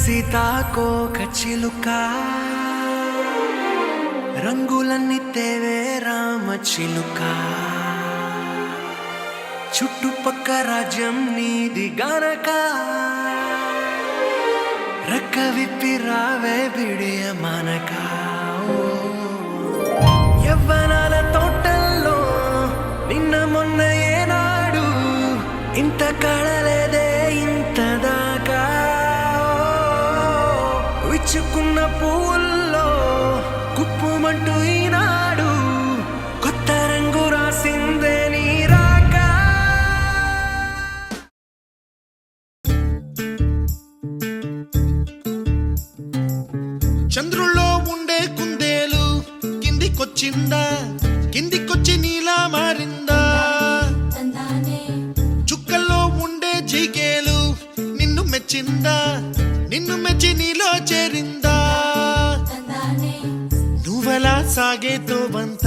సీతాకోక చిలుక రంగులన్నీ తేవే రామ చిలుక చుట్టుపక్క రాజ్యం నీది గనక రెక్క విప్పి రావే బిడియ మనక యవ్వనాల తోటల్లో నిన్న మొన్న ఏనాడు ఇంత కళలేదే ఇంత దాకా విచ్చుకున్న పూల్లో కుప్పుమంటూ ఈనాడు కొత్త రంగు రాసిందే నీ రాక చంద్రుల్లో ఉండే కుందేలు కిందికొచ్చిందా కిందికొచ్చి నీలా మారిందా చుక్కల్లో ఉండే జీకేలు నిన్ను మెచ్చిందా నిన్ను మెచ్చి నీలో చేరిందా నువ్వలా సాగేతో బంత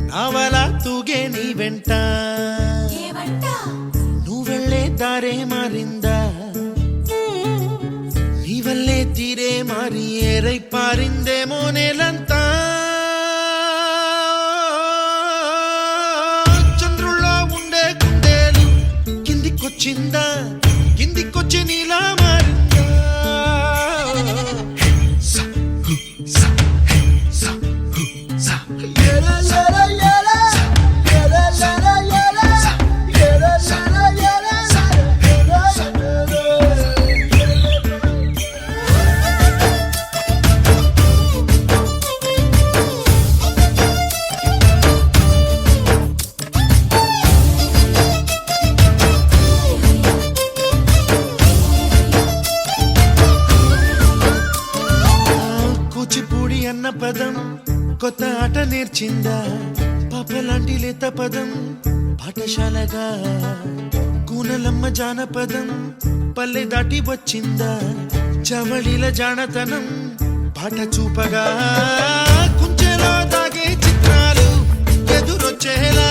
నావలా తూగే నీ వెంట నువ్వెళ్ళే దారే మారిందా నీ వల్లే తీరే మారి ఏరై పారిందేమో నేలంతా చంద్రుల్లో ఉండే కుందేలు కిందికొచ్చిందా కిందికొచ్చి నీలా మారిందా కూచిపూడి అన్న పదం కొత్త ఆట నేర్చిందా పాపలాంటి లేత పదం పాఠశాలగా కూనలమ్మ జానపదం పల్లె దాటి వచ్చిందా చవళిల జానతనం పాట చూపగా కుంచెలో దాగే చిత్రాలు ఎదురొచ్చేలా